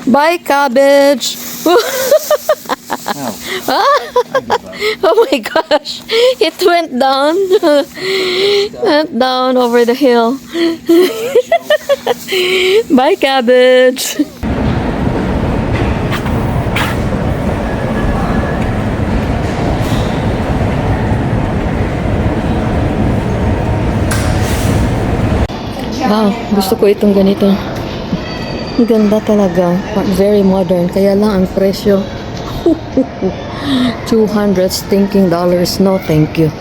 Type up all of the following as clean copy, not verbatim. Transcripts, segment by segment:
Bye, cabbage. Oh my gosh, it went down. Went down over the hill. Bye, cabbage. Wow, gusto ko itong ganito. Ganda talaga. Very modern. Kaya lang ang presyo. $200 stinking dollars. No, thank you.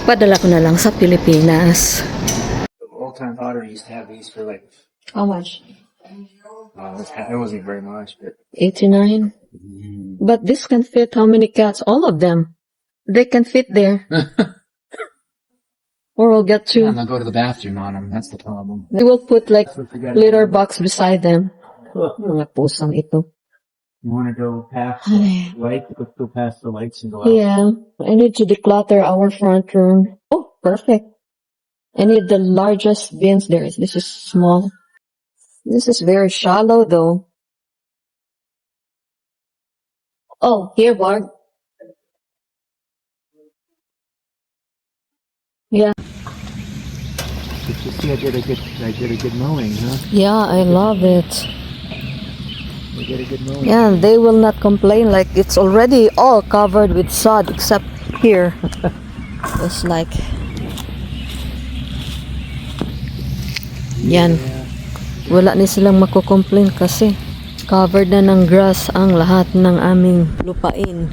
Padala ko na lang sa Pilipinas. Old Time Pottery used to have these for like, How much? it wasn't very much, but 89. But this can fit how many cats? All of them. They can fit there. Or we'll get two. I'm gonna go to the bathroom on them. That's the problem. We will put like litter box beside them. Mga pusang ito. You want to go past the light? Let's go past the lights and go out. Yeah, I need to declutter our front room. Oh, perfect. I need the largest bins there. This is small. This is very shallow though. Oh, here, Bart. Yeah. You see, I did a good mowing, huh? Yeah, I love it. I did a good mowing. Yeah, they will not complain, like it's already all covered with sod except here. It's like yan. Wala ni silang mako-complain kasi covered na ng grass ang lahat ng aming lupain.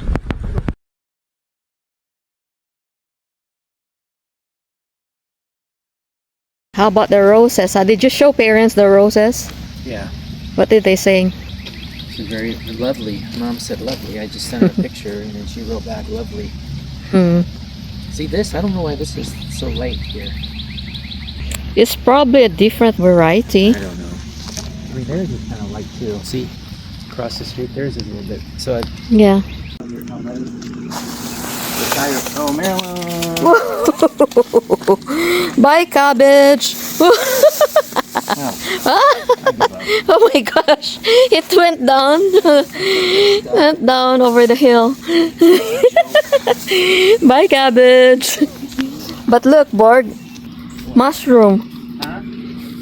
How about the roses? Did you show parents the roses? Yeah, What did they say? she's very lovely. Mom said lovely. I just sent her a picture and then she wrote back lovely. Hmm. See this? I don't know why this is so light here. It's probably a different variety. I don't know. I mean, theirs is kind of light too. See, across the street, theirs is a little bit. So Yeah. oh, Marilyn. Bye, cabbage. Oh my gosh, it went down. Went down over the hill. Bye, cabbage. But look, Borg, mushroom. Huh?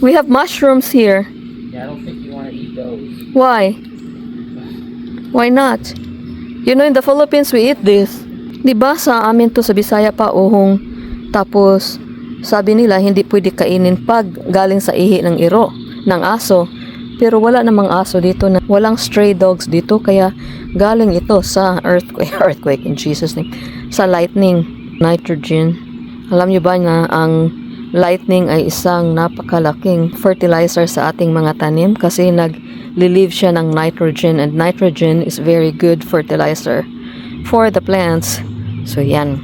We have mushrooms here. Yeah, I don't think you want to eat those. Why? Why not? You know, in the Philippines, we eat this. Diba sa amin to sa Bisaya pa, uhong. Tapos, sabi nila, hindi pwede kainin pag galing sa ihi ng iro, ng aso. Pero wala namang aso dito, na walang stray dogs dito, kaya galing ito sa earthquake in Jesus name, sa lightning, nitrogen. Alam nyo ba na ang lightning ay isang napakalaking fertilizer sa ating mga tanim kasi nag-relieve siya ng nitrogen, and nitrogen is very good fertilizer for the plants. So yan,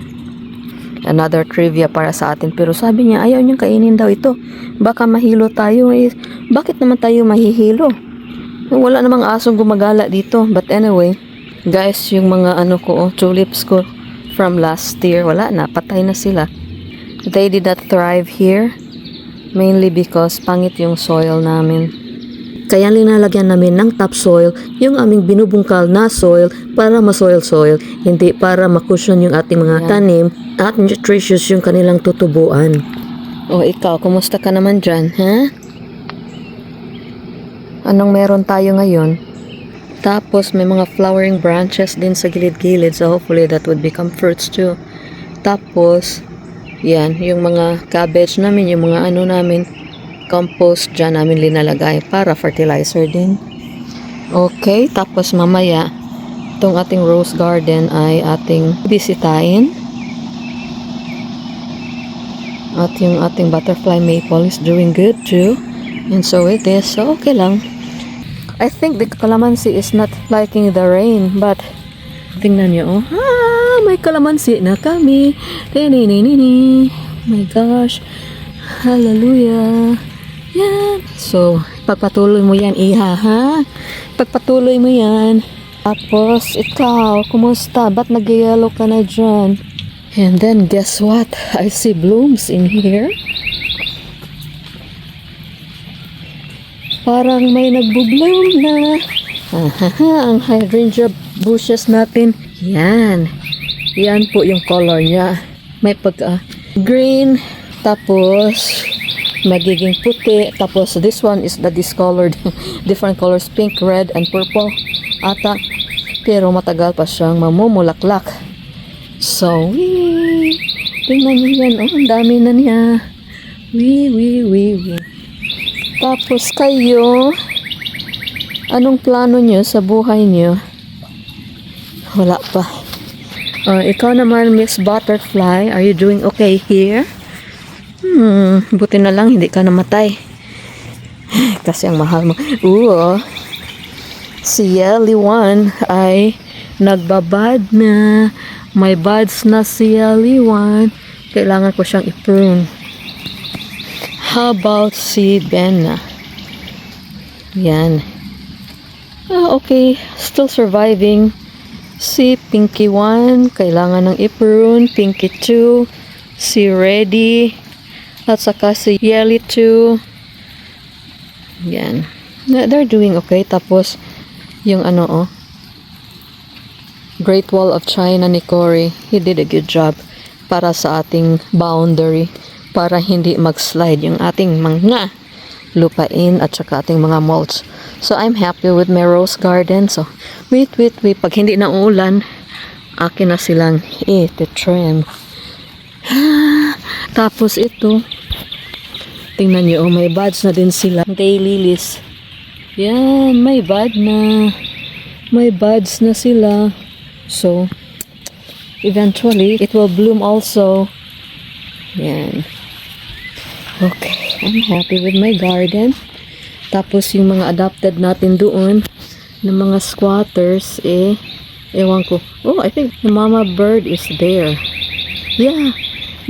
another trivia para sa atin. Pero sabi niya, ayaw niyang kainin daw ito, baka mahilo tayo. Bakit naman tayo mahihilo? Wala namang asong gumagala dito. But anyway, guys, yung mga tulips ko from last year, wala na, patay na sila. They did not thrive here, mainly because pangit yung soil namin. Kaya linalagyan namin ng topsoil yung aming binubungkal na soil para ma-soil-soil, hindi para makusyon yung ating mga tanim at nutritious yung kanilang tutubuan. O ikaw, kumusta ka naman dyan, ha? Anong meron tayo ngayon? Tapos may mga flowering branches din sa gilid-gilid, so hopefully that would become fruits too. Tapos, yan, yung mga cabbage namin, yung mga namin, compost dyan namin linalagay para fertilizer din. Okay, tapos mamaya itong ating rose garden ay ating bisitahin. At yung ating butterfly maple is doing good too. And so it is. So okay lang. I think the calamansi is not liking the rain, but tingnan nyo, may calamansi na kami. My gosh. Hallelujah. Yan. So, pagpatuloy mo yan, iha, ha? Pagpatuloy mo yan. Tapos, ikaw, kumusta? Ba't nag-yellow ka na dyan? And then, guess what? I see blooms in here. Parang may nagbubloom na. Ang hydrangea bushes natin. Yan. Yan po yung color niya. May pagka green, tapos magiging puti, tapos this one is the discolored, different colors, pink, red, and purple ata. Pero matagal pa siyang mamumulaklak. So, wee! Tingnan niyo yan. Oh, ang dami na niya. Wee. Tapos kayo, anong plano niyo sa buhay niyo? Wala pa. Ikaw naman, Miss Butterfly, are you doing okay here? Buti na lang hindi ka namatay. Kasi ang mahal mo. Si Yelly One ay nagbabad na. May buds na si Yelly One. Kailangan ko siyang i-prune. How about si Benna? Yan. Okay. Still surviving. Si Pinky 1, kailangan ng i-prune. Pinky 2, si Reddy, at saka si Yelly 2. Yan. They're doing okay. Tapos, yung Great Wall of China ni Cory, he did a good job para sa ating boundary, para hindi mag-slide yung ating mga lupain at saka ating mga mulch. So, I'm happy with my rose garden. So, wait. Pag hindi na uulan, akin na silang i-trim. Tapos ito, tingnan nyo, may buds na din sila. Daylilies. Yan, may bud na. May buds na sila. So, eventually, it will bloom also. Yan. Okay, I'm happy with my garden. Tapos yung mga adopted natin doon, ng mga squatters, ewan ko. Oh, I think the mama bird is there. Yeah,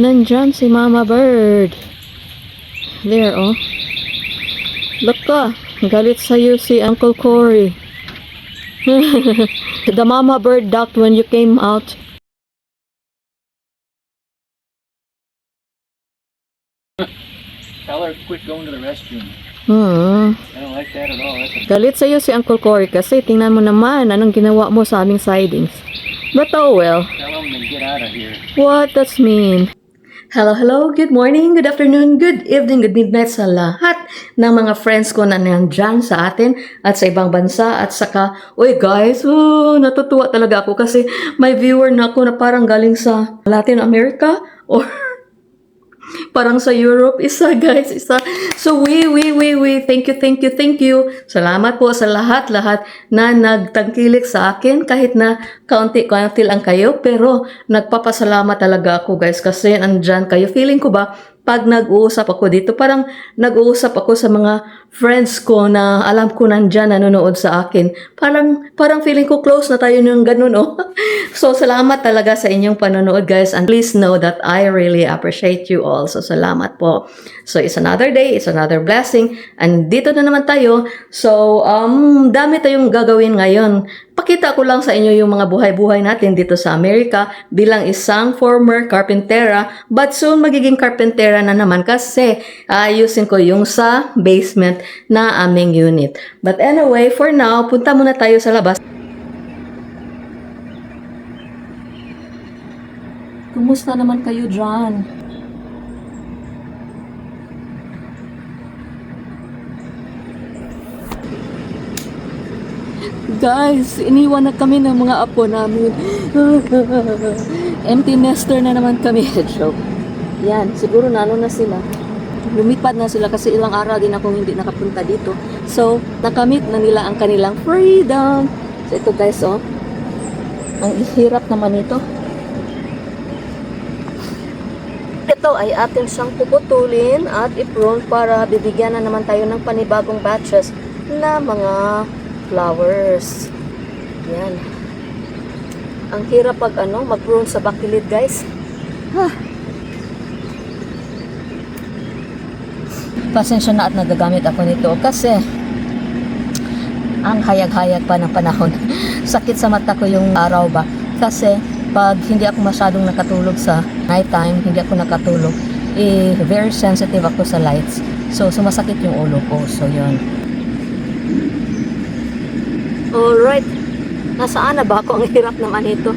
nandyan si mama bird. There, oh. Look ka, galit sa'yo si Uncle Cory. The mama bird ducked when you came out. Tell her quit going to the restroom. I don't like that at all. Galit sa'yo si Uncle Cory kasi tingnan mo naman anong ginawa mo sa aming sidings. But oh well. Tell him to get out of here. What does mean? Hello, good morning, good afternoon, good evening, good midnight sa lahat ng mga friends ko na nandyan sa atin at sa ibang bansa at saka, uy guys, natutuwa talaga ako kasi may viewer na ako na parang galing sa Latin America or parang sa Europe, isa guys, isa. So we, thank you. Salamat po sa lahat na nagtangkilik sa akin kahit na kaunti lang kayo, pero nagpapasalamat talaga ako guys kasi andyan kayo. Feeling ko ba, pag nag-uusap ako dito, parang nag-uusap ako sa mga friends ko na alam ko nandyan nanonood sa akin. Parang feeling ko close na tayo ng ganun, oh. So, salamat talaga sa inyong panonood, guys. And please know that I really appreciate you all. So, salamat po. So, it's another day. It's another blessing. And dito na naman tayo. So, dami tayong gagawin ngayon. Pakita ko lang sa inyo yung mga buhay-buhay natin dito sa Amerika bilang isang former carpentera, but soon magiging carpentera na naman kasi ayusin ko yung sa basement na aming unit. But anyway, for now, punta muna tayo sa labas. Kumusta naman kayo dyan? Guys, iniwan na kami ng mga apo namin. Empty nester na naman kami. Joke. Yan, siguro na sila. Lumipad na sila kasi ilang araw din akong hindi nakapunta dito. So, nakamit na nila ang kanilang freedom. So, ito guys, oh. Ang hirap naman ito. Ito ay atin siyang puputulin at i-prune para bibigyan na naman tayo ng panibagong batches na mga flowers. Yan. Ang hirap pag mag-prune sa bakilid, guys. Pasensya na at nagagamit ako nito kasi ang hayag-hayag pa ng panahon. Sakit sa mata ko yung araw ba. Kasi pag hindi ako masyadong nakatulog sa nighttime, hindi ako nakatulog, very sensitive ako sa lights. So, sumasakit yung ulo ko. So, yun. Alright. Nasaan na ba ako? Ang hirap naman ito.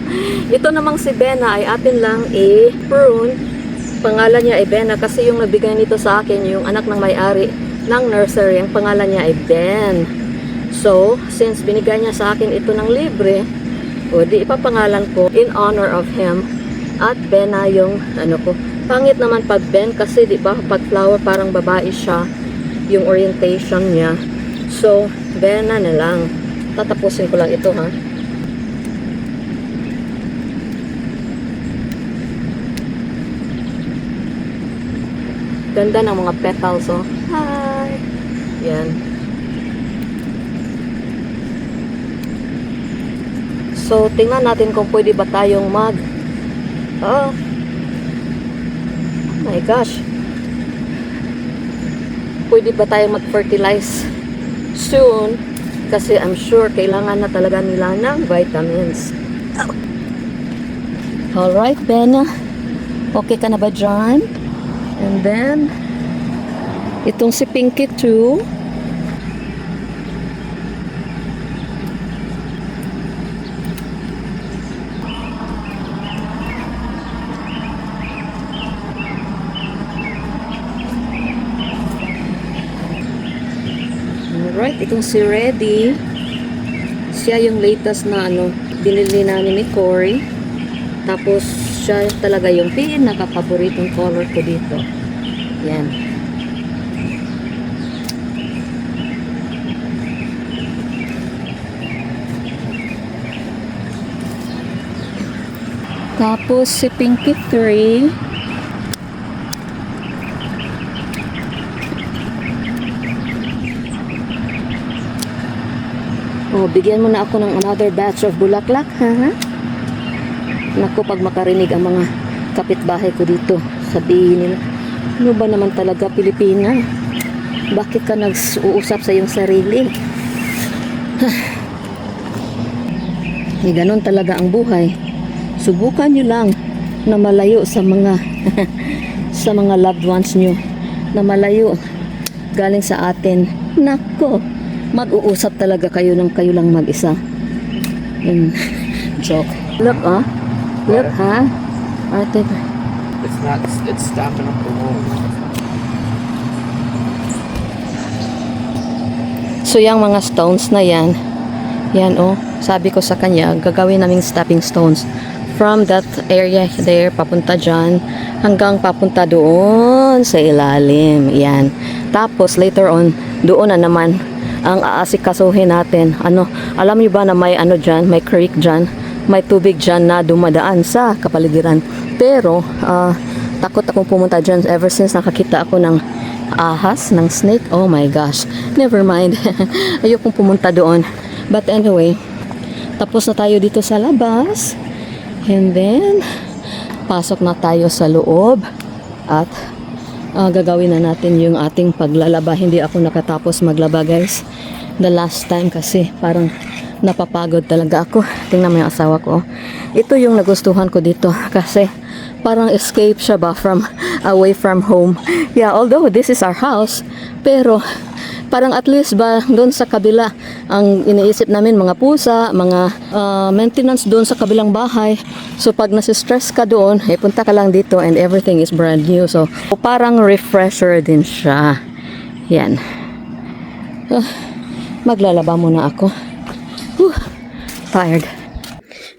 Ito namang si Bena ay atin lang i-prune. Pangalan niya ay Bena kasi yung nagbigay nito sa akin, yung anak ng may-ari ng nursery, ang pangalan niya ay Ben. So, since binigay niya sa akin ito ng libre, o di ipapangalan ko in honor of him. At Bena yung ano ko. Pangit naman pag Ben kasi di ba pag flower parang babae siya yung orientation niya. So, Bena na lang. Tatapusin ko lang ito ha. Ganda ng mga petals oh. Hi! Yan. So, tingnan natin kung pwede ba tayong oh my gosh. Pwede ba tayong mag-fertilize soon? Kasi I'm sure kailangan na talaga nila ng vitamins. Alright, Bena. Okay ka na ba dyan? And then, itong si Pinky too. Alright, itong si Reddy. Siya yung latest na binili namin ni Cory. Tapos, siya talaga yung pinaka-paboritong color ko dito. Yan. Tapos, si Pinky 3. Oh, bigyan mo na ako ng another batch of bulaklak, ha? Naku, pag makarinig ang mga kapitbahay ko dito, sabihin nila, ano ba naman talaga Pilipina? Bakit ka nag-uusap sa iyong sarili? Eh, ganun talaga ang buhay. Subukan nyo lang na malayo sa mga sa mga loved ones nyo, na malayo galing sa atin. Nako, mag-uusap talaga kayo ng kayo lang mag-isa. Joke. Look, look, ha? Ate. It's stopping up the wall. So, yung mga stones na yan, sabi ko sa kanya, gagawin naming stepping stones from that area there, papunta dyan, hanggang papunta doon sa ilalim. Yan. Tapos, later on, doon na naman ang aasikasuhin natin. Alam niyo ba na may dyan, may creek dyan, may tubig dyan na dumadaan sa kapaligiran. Pero, takot akong pumunta dyan ever since nakakita ako ng ahas, ng snake. Oh my gosh. Never mind. Ayokong pumunta doon. But anyway, tapos na tayo dito sa labas. And then, pasok na tayo sa loob. At, gagawin na natin yung ating paglalaba. Hindi ako nakatapos maglaba, guys. The last time kasi parang napapagod talaga ako. Tingnan mo yung asawa ko. Ito yung nagustuhan ko dito kasi parang escape siya ba from away from home. Yeah, although this is our house, pero parang at least ba doon sa kabila ang iniisip namin mga pusa, mga maintenance doon sa kabilang bahay. So pag nasi-stress ka doon, punta ka lang dito and everything is brand new. So parang refresher din siya. Yan. Maglalaba muna ako. Tired.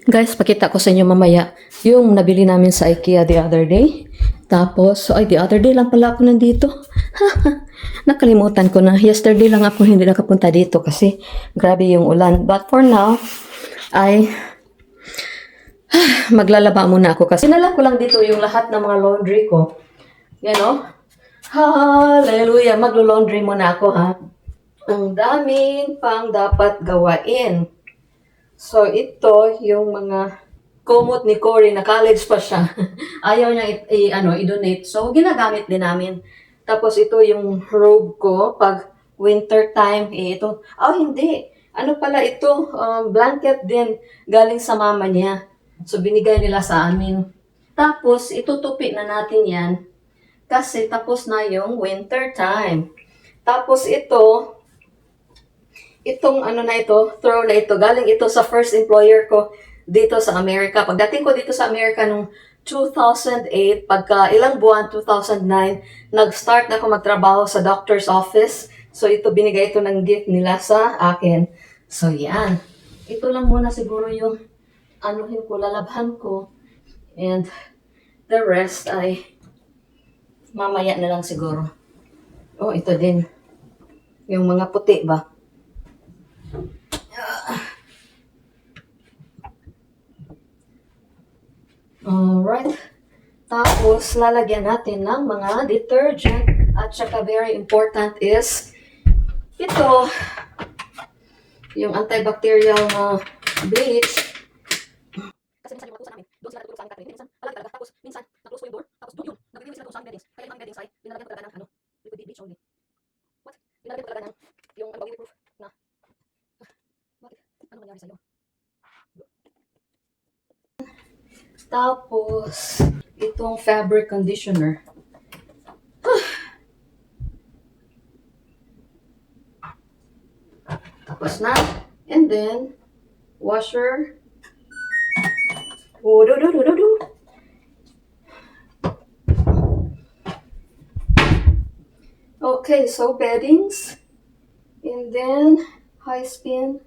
Guys, pakita ko sa inyo mamaya yung nabili namin sa IKEA the other day. Tapos, the other day lang pala ako nandito. Nakalimutan ko na. Yesterday lang ako hindi nakapunta dito kasi grabe yung ulan. But for now, maglalaba muna ako kasi sinala ko lang dito yung lahat ng mga laundry ko. Hallelujah. Maglo-laundry muna ako, ha. Ang daming pang dapat gawain. So, ito yung mga kumot ni Cory na college pa siya. Ayaw niya i-donate. So, ginagamit din namin. Tapos, ito yung robe ko pag winter time. Ito. Hindi. Ano pala ito? Blanket din. Galing sa mama niya. So, binigay nila sa amin. Tapos, itutupi na natin yan. Kasi tapos na yung winter time. Tapos, ito, Itong ano na ito, throw na ito, galing ito sa first employer ko dito sa Amerika. Pagdating ko dito sa Amerika nung 2008, pagka ilang buwan, 2009, nag-start na ako magtrabaho sa doctor's office. So ito, binigay ito ng gift nila sa akin. So yan. Ito lang muna siguro yung anuhin ko, lalabhan ko. And the rest ay mamaya na lang siguro. Oh, ito din. Yung mga puti ba? Alright. Tapos, lalagyan natin ng mga detergent. At saka very important is ito, yung antibacterial na bleach. Kasi minsan yung matusa namin, doon sila natutulog sa aming Catherine. Minsan, palagi talaga. Tapos, minsan, na-close ko yung door. Tapos, doon yun. Nag-review sila doon sa aming beddings. Kaya yung aming beddings ay, binalagyan ko talaga ng, liquid bleach only. What? Binalagyan ko talaga ng, yung, waterproof na. Bakit? Ano nangyari sa'yo? Tapos, itong fabric conditioner. Tapos na. And then, washer. Oh, do. Okay, so beddings. And then, high spin.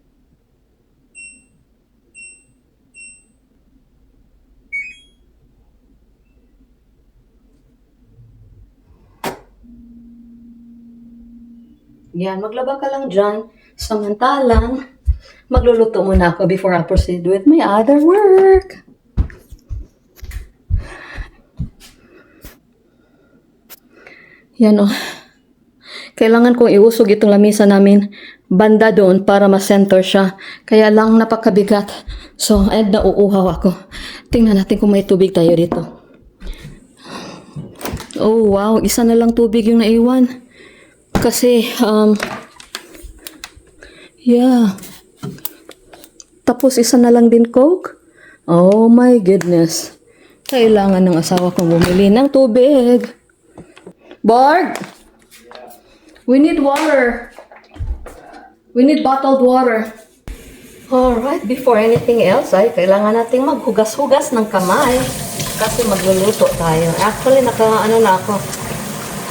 Yan, maglaba ka lang dyan. Samantalang, magluluto muna ako before I proceed with my other work. Yan o. Kailangan kong iusog itong lamisa namin banda doon para ma-center siya. Kaya lang napakabigat. So, nauuhaw ako. Tingnan natin kung may tubig tayo dito. Oh, wow. Isa na lang tubig yung naiwan. Kasi, yeah. Tapos, isa na lang din Coke. Oh my goodness. Kailangan ng asawa kong bumili ng tubig. Bart! We need water. We need bottled water. Alright, before anything else, ay kailangan nating maghugas-hugas ng kamay. Kasi magluluto tayo. Actually, naka-ano na ako.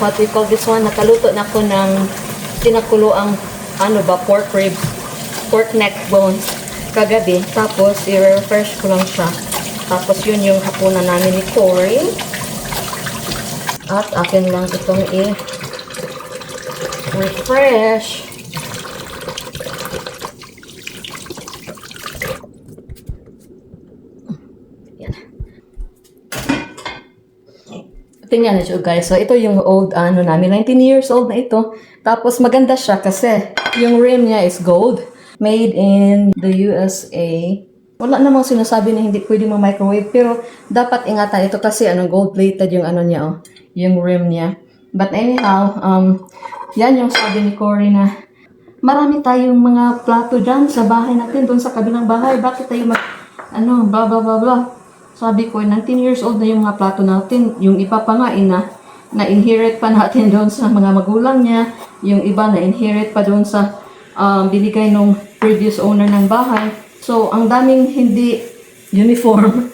What we call this one, nakaluto na ako ng pinakuloang pork ribs, pork neck bones kagabi. Tapos, i-refresh ko lang siya. Tapos, yun yung hapunan namin ni Corey. At akin lang itong i-refresh. Yan. Tingnan nyo guys. So, ito yung old namin. 19 years old na ito. Tapos, maganda siya kasi yung rim niya is gold. Made in the USA. Wala namang sinasabi na hindi pwede microwave. Pero, dapat ingatan ito kasi gold-plated yung niya, oh. Yung rim niya. But anyhow, yan yung sabi ni Corey na marami tayong mga plato dyan sa bahay natin, doon sa kabilang bahay. Bakit tayo blah, blah, blah, blah. Sabi ko, 19 years old na yung mga plato natin. Yung iba pa nga, na-inherit pa natin doon sa mga magulang niya. Yung iba, na-inherit pa doon sa binigay nung previous owner ng bahay. So, ang daming hindi uniform.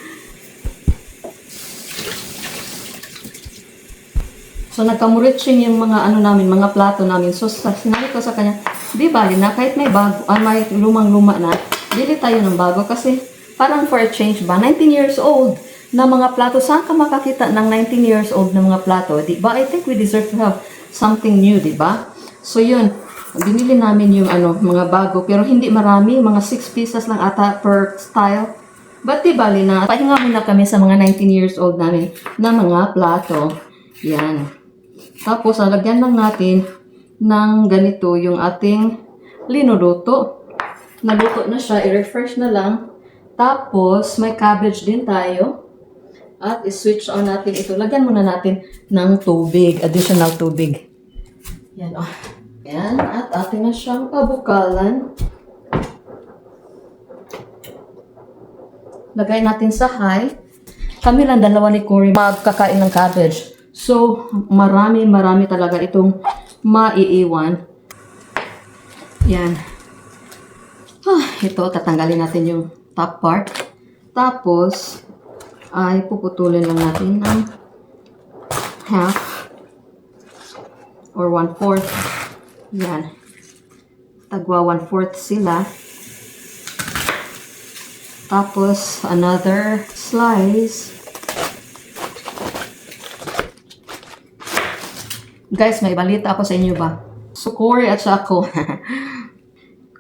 So, nagkamuritsing yung mga mga plato namin. So, sinabi ko sa kanya, di bali na, kahit may bago, may lumang-luma na, bili tayo ng bago kasi parang for a change ba? 19 years old na mga plato. Saan ka makakita ng 19 years old na mga plato? Di ba? I think we deserve to have something new, di ba? So, yun. Binili namin yung mga bago. Pero hindi marami. Mga 6 pieces lang ata per style. But di bali na, pahinga muna kami sa mga 19 years old namin na mga plato. Yan. Tapos, lagyan lang natin ng ganito yung ating linuluto. Naluto na siya, i-refresh na lang. Tapos, may cabbage din tayo. At i-switch on natin ito. Lagyan muna natin ng tubig, additional tubig. Yan, oh. Yan, at atin na siyang pabukalan. Lagay natin sa high. Kami lang dalawa ni Corey magkakain ng cabbage. So, marami talaga itong maiiwan. Yan. ito, tatanggalin natin yung top part. Tapos, ay puputulin lang natin ng half or 1/4. Yan. Tagwa 1/4 sila. Tapos, another slice. Guys, may balita ako sa inyo ba? So, Corey at siya ako.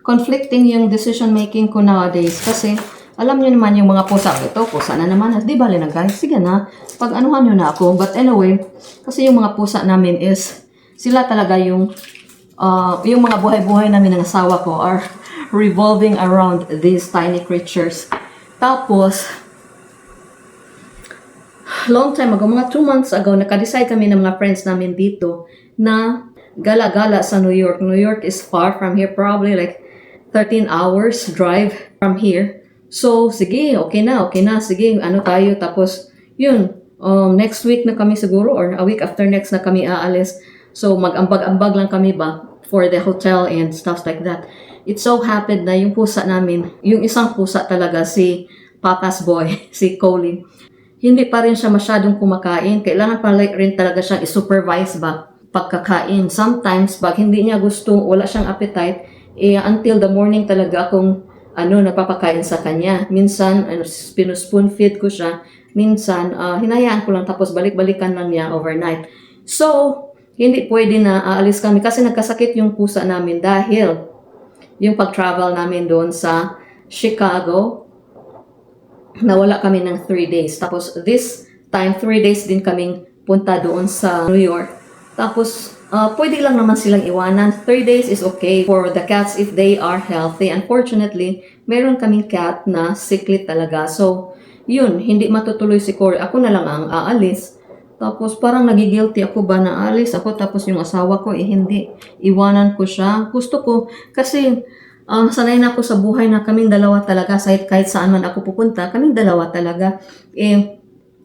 Conflicting yung decision making ko nowadays. Kasi, alam niyo naman yung mga pusa. Ito, pusa na naman. Di bali na guys. Sige na. Pag-anuhan nyo na ako. But anyway, kasi yung mga pusa namin is, sila talaga yung mga buhay-buhay namin ng asawa ko are revolving around these tiny creatures. Tapos, long time ago, mga 2 months ago, nakadecide kami ng mga friends namin dito na gala-gala sa New York. New York is far from here, probably like 13 hours drive from here. So, sige, okay na, sige, ano tayo, tapos, yun, next week na kami siguro, or a week after next na kami aalis. So, mag-ambag-ambag lang kami ba for the hotel and stuff like that. It so happened na yung pusa namin, yung isang pusa talaga, si Papa's boy, si Colin, hindi pa rin siya masyadong kumakain. Kailangan pa rin talaga siyang i-supervise ba pagkakain. Sometimes, pag hindi niya gusto, wala siyang appetite, until the morning talaga akong nagpapakain sa kanya. Minsan, spoon feed ko siya. Minsan, hinayaan ko lang tapos balik-balikan lang niya overnight. So, hindi pwede na aalis kami kasi nagkasakit yung pusa namin dahil yung pag-travel namin doon sa Chicago, nawala kami ng 3 days. Tapos this time, 3 days din kaming punta doon sa New York. Tapos, pwede lang naman silang iwanan. 3 days is okay for the cats if they are healthy. Unfortunately, meron kaming cat na sickly talaga. So, yun, hindi matutuloy si Corey. Ako na lang ang aalis. Tapos, parang nagigilty ako ba na aalis ako. Tapos, yung asawa ko, hindi. Iwanan ko siya. Gusto ko, kasi sanay na ako sa buhay na kaming dalawa talaga. Kahit saan man ako pupunta, kaming dalawa talaga.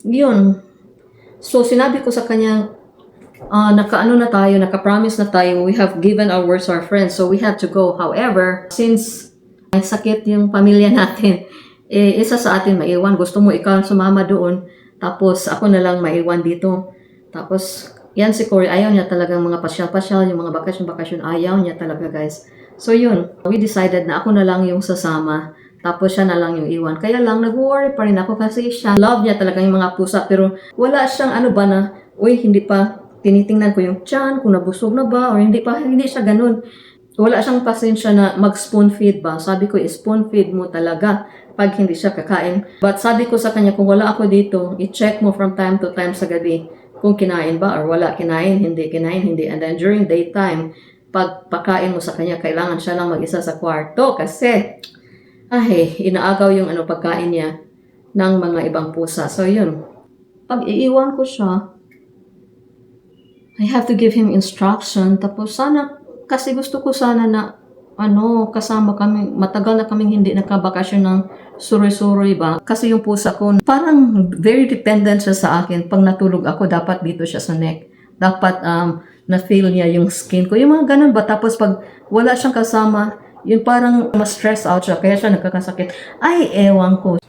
Yun. So, sinabi ko sa kanya, naka-promise na tayo, we have given our words to our friends, so we have to go. However, since may sakit yung pamilya natin, isa sa atin maiwan. Gusto mo ikaw sumama doon, tapos ako na lang maiwan dito. Tapos, yan si Corey, ayaw niya talagang mga pasyal-pasyal, yung mga bakasyon-bakasyon, ayaw niya talaga guys. So yun, we decided na ako na lang yung sasama, tapos siya na lang yung iwan. Kaya lang, nag-worry pa rin ako kasi siya, love niya talaga yung mga pusa, pero wala siyang hindi pa tinitingnan ko yung tiyan, kung nabusog na ba, or hindi siya ganun. Wala siyang pasensya na mag-spoon feed ba. Sabi ko, spoon feed mo talaga pag hindi siya kakain. But sabi ko sa kanya, kung wala ako dito, i-check mo from time to time sa gabi kung kinain ba or wala, kinain, hindi. And then during daytime, pag pakain mo sa kanya, kailangan siya lang mag-isa sa kwarto kasi inaagaw yung pagkain niya ng mga ibang pusa. So yun, pag iiwan ko siya, I have to give him instruction. Tapos sana, kasi gusto ko sana na kasama kami, matagal na kaming hindi nakabakasyon ng suri-suri ba. Kasi yung pusa ko, parang very dependent siya sa akin. Pag natulog ako, dapat dito siya sa neck. Dapat na-feel niya yung skin ko. Yung mga ganun ba? Tapos pag wala siyang kasama, yun parang ma-stress out siya. Kaya siya nagkakasakit. Ay, ewan ko.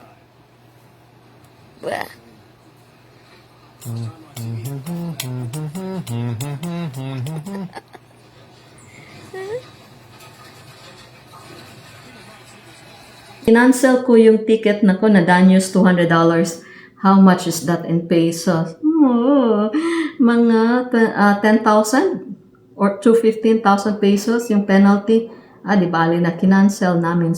Finansel ko yung ticket na ko na Danyos $200. How much is that in pesos? Mga 10,000 or to 15,000 pesos yung penalty. Di bali na kinancel namin.